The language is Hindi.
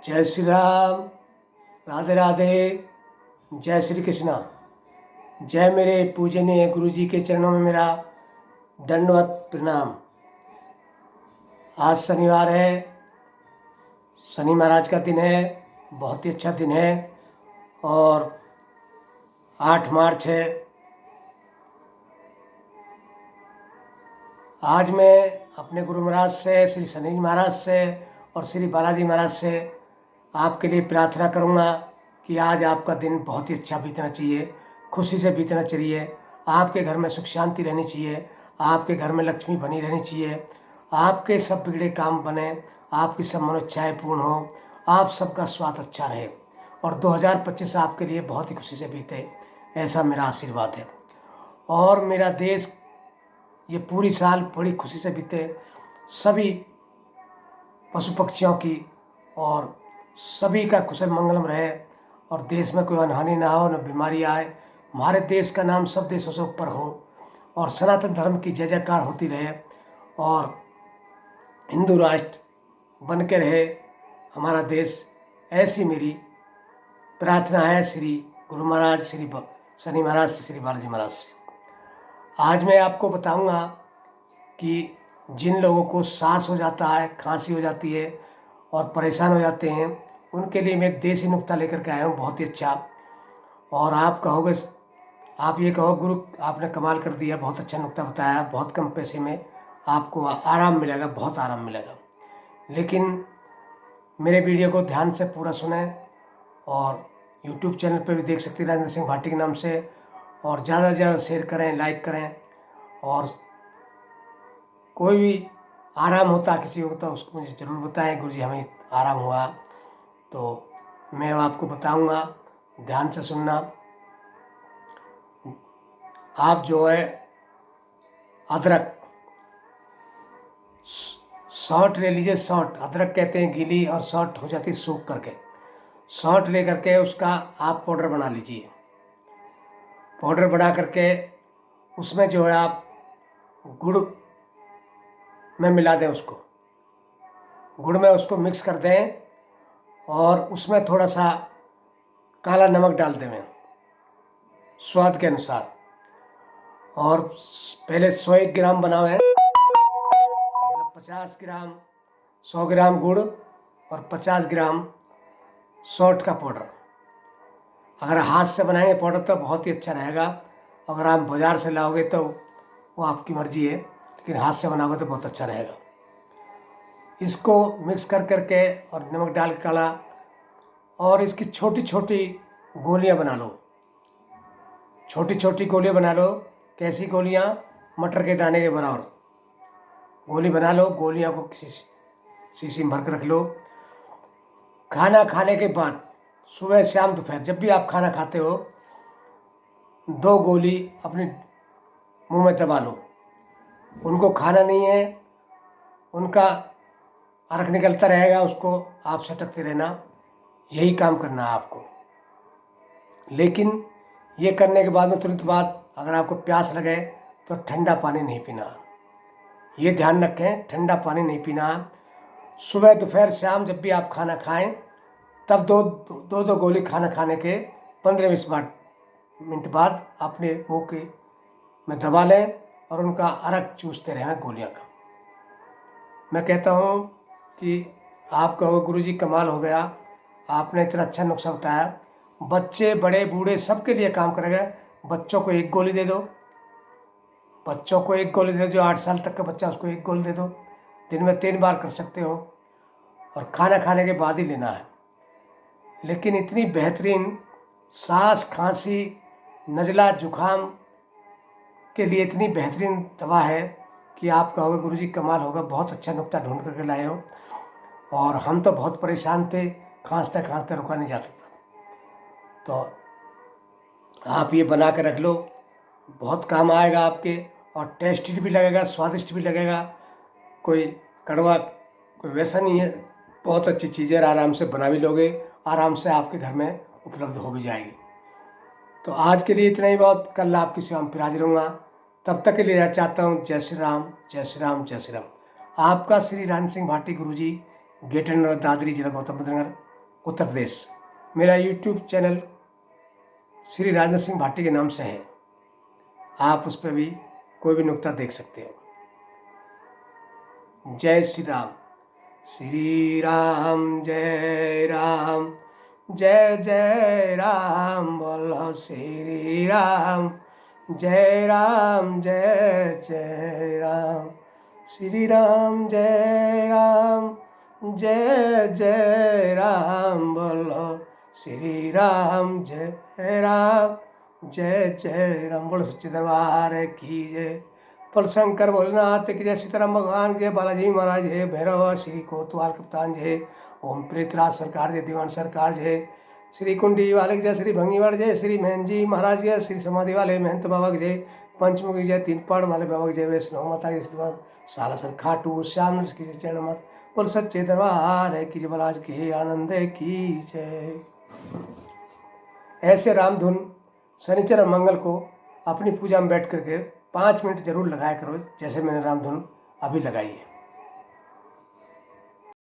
जय श्री राम। राधे राधे। जय श्री कृष्णा। जय मेरे पूजनीय गुरु जी के चरणों में मेरा दंडवत प्रणाम। आज शनिवार है, शनि महाराज का दिन है, बहुत ही अच्छा दिन है और 8 मार्च है। आज मैं अपने गुरु महाराज से, श्री शनि महाराज से और श्री बालाजी महाराज से आपके लिए प्रार्थना करूंगा कि आज आपका दिन बहुत ही अच्छा बीतना चाहिए, खुशी से बीतना चाहिए। आपके घर में सुख शांति रहनी चाहिए, आपके घर में लक्ष्मी बनी रहनी चाहिए, आपके सब बिगड़े काम बने, आपकी सब मनोइच्छाएँ पूर्ण हो, आप सबका स्वास्थ्य अच्छा रहे और 2025 आपके लिए बहुत ही खुशी से बीते, ऐसा मेरा आशीर्वाद है। और मेरा देश ये पूरी साल बड़ी खुशी से बीते, सभी पशु पक्षियों की और सभी का कुशल मंगलम रहे और देश में कोई अनहानि ना हो, न बीमारी आए। हमारे देश का नाम सब देशों से ऊपर हो और सनातन धर्म की जय जयकार होती रहे और हिंदू राष्ट्र बन के रहे हमारा देश। ऐसी मेरी प्रार्थना है श्री गुरु महाराज, श्री शनि महाराज से, श्री बालाजी महाराज से। आज मैं आपको बताऊंगा कि जिन लोगों को सांस हो जाता है, खांसी हो जाती है और परेशान हो जाते हैं, उनके लिए मैं एक देसी नुक्ता लेकर के आया हूँ, बहुत ही अच्छा। और आप कहोगे, आप ये कहो गुरु आपने कमाल कर दिया, बहुत अच्छा नुक्ता बताया, बहुत कम पैसे में आपको आराम मिलेगा, बहुत आराम मिलेगा। लेकिन मेरे वीडियो को ध्यान से पूरा सुने और यूट्यूब चैनल पर भी देख सकते हैं राजेंद्र सिंह भाटी के नाम से, और ज़्यादा से ज़्यादा शेयर करें, लाइक करें। और कोई भी आराम होता किसी को तो उसको मुझे ज़रूर बताएं, गुरुजी हमें आराम हुआ तो मैं आपको बताऊंगा, ध्यान से सुनना। आप जो है अदरक शॉर्ट ले लीजिए, शॉर्ट अदरक कहते हैं, गीली और शॉर्ट हो जाती है सूख करके। शॉर्ट ले करके उसका आप पाउडर बना लीजिए। पाउडर बना करके उसमें जो है आप गुड़ में मिला दें, उसको गुड़ में उसको मिक्स कर दें और उसमें थोड़ा सा काला नमक डाल दें स्वाद के अनुसार। और पहले 101 ग्राम बनावे, मतलब 50 ग्राम, 100 ग्राम गुड़ और 50 ग्राम सौंठ का पाउडर। अगर हाथ से बनाएंगे पाउडर तो बहुत ही अच्छा रहेगा, अगर आप बाज़ार से लाओगे तो वो आपकी मर्जी है, लेकिन हाथ से बनाओगे तो बहुत अच्छा रहेगा। इसको मिक्स कर करके और नमक डाल के काला, और इसकी छोटी छोटी गोलियां बना लो, छोटी छोटी गोलियां बना लो। कैसी गोलियां? मटर के दाने के बराबर गोली बना लो। गोलियां को किसी शीशी में भर कर रख लो। खाना खाने के बाद सुबह शाम दोपहर जब भी आप खाना खाते हो, 2 गोली अपने मुंह में दबा लो। उनको खाना नहीं है, उनका अर्क निकलता रहेगा, उसको आप सटकते रहना, यही काम करना है आपको। लेकिन ये करने के बाद में तुरंत बाद अगर आपको प्यास लगे तो ठंडा पानी नहीं पीना, ये ध्यान रखें, ठंडा पानी नहीं पीना। सुबह दोपहर शाम जब भी आप खाना खाएं तब दो गोली खाना खाने के 15-20 मिनट बाद अपने मुंह के में दबा लें और उनका अर्क चूसते रहें गोलियां का। मैं कहता हूँ कि आप कहो गुरुजी कमाल हो गया, आपने इतना अच्छा नुस्खा बताया, बच्चे बड़े बूढ़े सबके लिए काम करेगा। बच्चों को 1 गोली दे दो, बच्चों को 1 गोली दे दो, जो 8 साल तक का बच्चा उसको 1 गोली दे दो। दिन में 3 बार कर सकते हो और खाना खाने के बाद ही लेना है। लेकिन इतनी बेहतरीन सांस, खांसी, नज़ला, जुखाम के लिए इतनी बेहतरीन दवा है कि आप कहोगे गुरुजी कमाल होगा, बहुत अच्छा नुक्ता ढूंढ करके लाए हो। और हम तो बहुत परेशान थे, खांसते खांसते रुका नहीं जाता था। तो आप ये बना के रख लो, बहुत काम आएगा आपके और टेस्टी भी लगेगा, स्वादिष्ट भी लगेगा। कोई कड़वा कोई वैसा नहीं है, बहुत अच्छी चीज़ें आराम से बना भी लोगे, आराम से आपके घर में उपलब्ध हो भी जाएगी। तो आज के लिए इतना ही बहुत, कल आपकी सेवा में फिर हाजिर रहूँगा। तब तक के लिए चाहता हूँ जय श्री राम, जय श्री राम, जय श्री राम। आपका श्री राजेंद्र सिंह भाटी गुरुजी, गेट एंड दादरी, जिला गौतम बुद्ध नगर। उत्तर प्रदेश। मेरा यूट्यूब चैनल श्री राजेंद्र सिंह भाटी के नाम से है, आप उस पर भी कोई भी नुक्ता देख सकते हो। जय श्री राम। श्री राम जय राम, जय जय राम बोलो श्री राम, जय राम जय जय राम। श्री राम जय राम, जय जय राम बोलो श्री राम, जय राम जय जय राम। बोलो सच्चे दरबार की जय। बोल शंकर भोलेनाथ की जय। सीताराम भगवान जय। बालाजी महाराज जय। भैरव श्री कोतवाल कप्तान जय। ओम प्रीतराज सरकार जय। दीवान सरकार जय। श्री कुंडी वाले जय। श्री भंगीवाड़ जय। श्री महनजी महाराज जय। श्री समाधि वाले महंत बाबा जय। पंचमुखी जय। तीन पहाड़ वाले बाबा जय। वैष्णव माता की सालासर खाटू श्याम की जय। चरण मत बोल सच्चे दरबार की जय। बलाज के आनंद की जय। ऐसे राम धुन शनिचर और मंगल को अपनी पूजा में बैठ करके 5 मिनट जरूर लगाया करो, जैसे मैंने राम धुन अभी लगाई है।